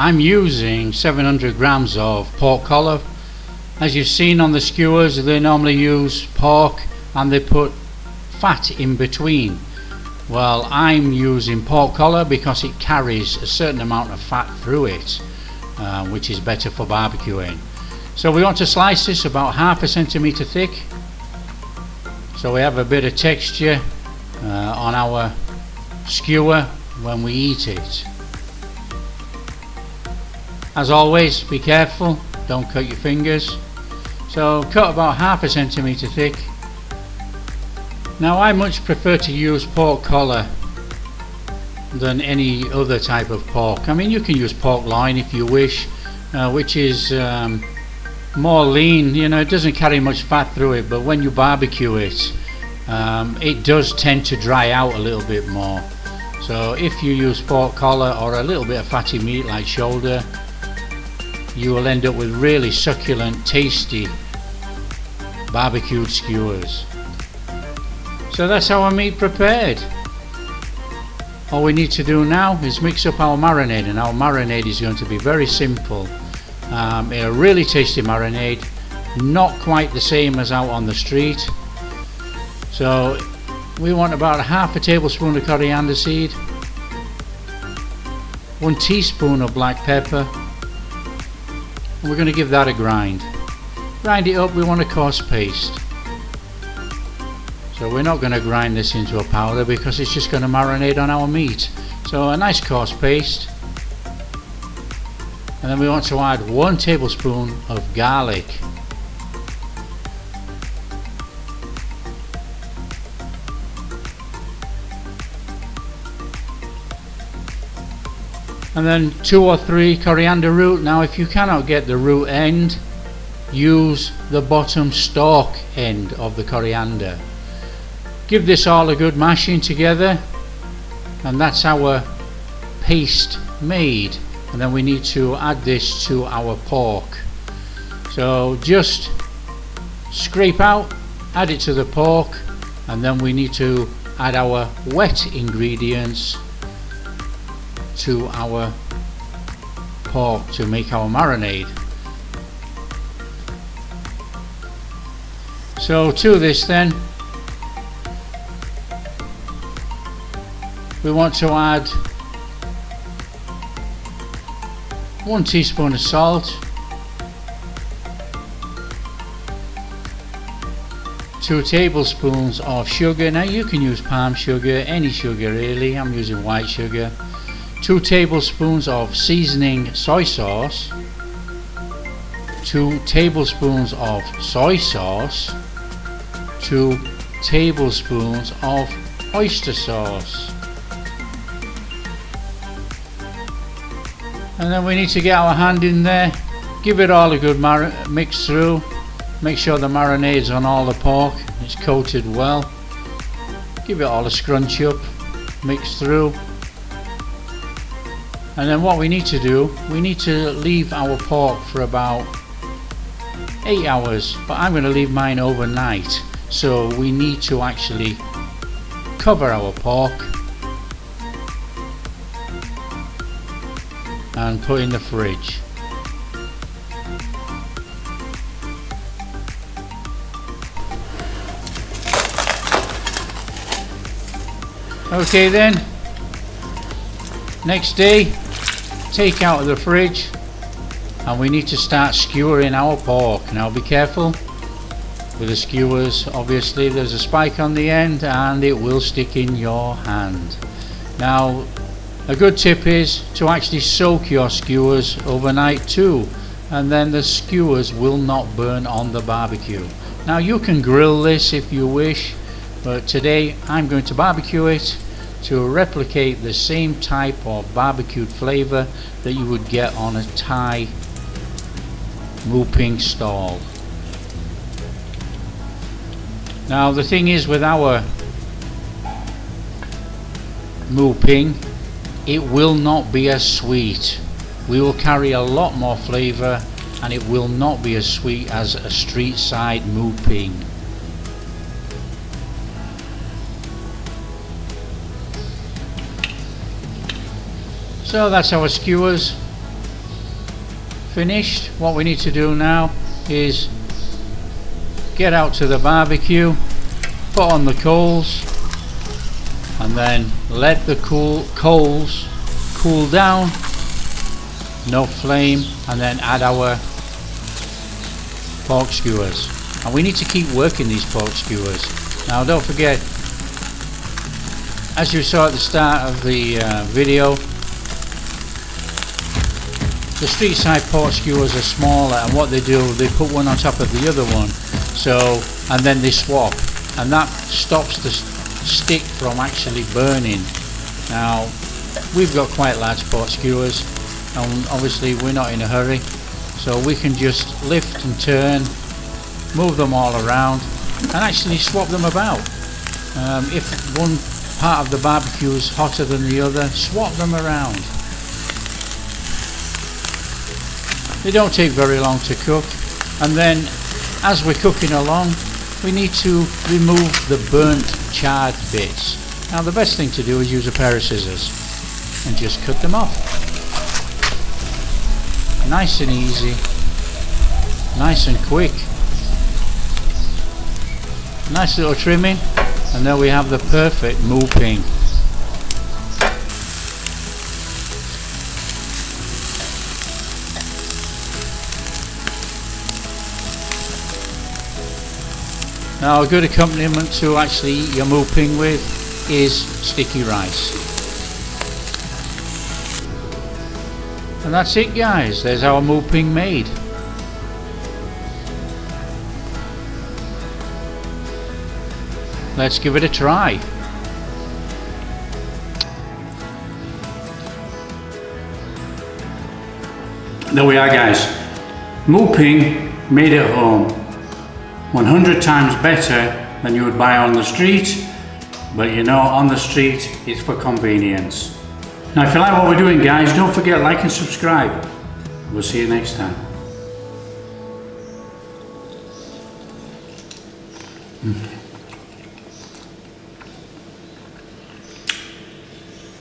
I'm using 700 grams of pork collar. As you've seen on the skewers, they normally use pork and they put fat in between. Well, I'm using pork collar because it carries a certain amount of fat through it, which is better for barbecuing. So we want to slice this about 1/2 centimeter thick, so we have a bit of texture on our skewer when we eat it. As always, be careful, don't cut your fingers. So cut about 1/2 centimeter thick. Now I much prefer to use pork collar than any other type of pork. I mean, you can use pork loin if you wish, which is more lean. You know, it doesn't carry much fat through it, but when you barbecue it, it does tend to dry out a little bit more. So if you use pork collar or a little bit of fatty meat like shoulder, you will end up with really succulent, tasty barbecued skewers. So that's our meat prepared. All we need to do now is mix up our marinade, and our marinade is going to be very simple. A really tasty marinade, not quite the same as out on the street. So we want about 1/2 tablespoon of coriander seed, 1 teaspoon of black pepper, and we're going to give that a grind. Grind it up. We want a coarse paste. So we're not going to grind this into a powder because it's just going to marinate on our meat. So a nice coarse paste. And then we want to add 1 tablespoon of garlic. And then 2 or 3 coriander root. Now if you cannot get the root end, use the bottom stalk end of the coriander. Give this all a good mashing together, and that's our paste made. And then we need to add this to our pork. So just scrape out, add it to the pork, and then we need to add our wet ingredients to our pork to make our marinade. So to this then, we want to add 1 teaspoon of salt, 2 tablespoons of sugar. Now you can use palm sugar, any sugar really, I'm using white sugar. 2 tablespoons of seasoning soy sauce, 2 tablespoons of soy sauce, 2 tablespoons of oyster sauce. And then we need to get our hand in there, give it all a good mix through, make sure the marinade's on all the pork, it's coated well, give it all a scrunch up, mix through. And then what we need to do, we need to leave our pork for about 8 hours, but I'm going to leave mine overnight. So we need to actually cover our pork and put in the fridge. Okay then, next day, take out of the fridge and we need to start skewering our pork. Now be careful with the skewers, obviously there's a spike on the end and it will stick in your hand. Now a good tip is to actually soak your skewers overnight too, and then the skewers will not burn on the barbecue. Now you can grill this if you wish, but today I'm going to barbecue it to replicate the same type of barbecued flavor that you would get on a Thai Moo Ping stall. Now the thing is with our Moo Ping, it will not be as sweet. We will carry a lot more flavor and it will not be as sweet as a street side Moo Ping. So that's our skewers. finished. What we need to do now is get out to the barbecue, put on the coals, and then let the coals cool down, no flame, and then add our pork skewers. And we need to keep working these pork skewers. Now don't forget, as you saw at the start of the video, the street side pork skewers are smaller, and what they do, they put one on top of the other one, so, and then they swap, and that stops the stick from actually burning. Now we've got quite large pork skewers, and obviously we're not in a hurry, so we can just lift and turn, move them all around, and actually swap them about. If one part of the barbecue is hotter than the other, swap them around. They don't take very long to cook, and then as we're cooking along, we need to remove the burnt, charred bits. Now the best thing to do is use a pair of scissors and just cut them off. Nice and easy, nice and quick. Nice little trimming, and there we have the perfect Moo Ping. Now a good accompaniment to actually eat your Moo Ping with is sticky rice. And that's it guys, there's our Moo Ping made. Let's give it a try. There we are guys, Moo Ping made at home. 100 times better than you would buy on the street, but you know, on the street it's for convenience. Now if you like what we're doing guys, don't forget to like and subscribe. We'll see you next time.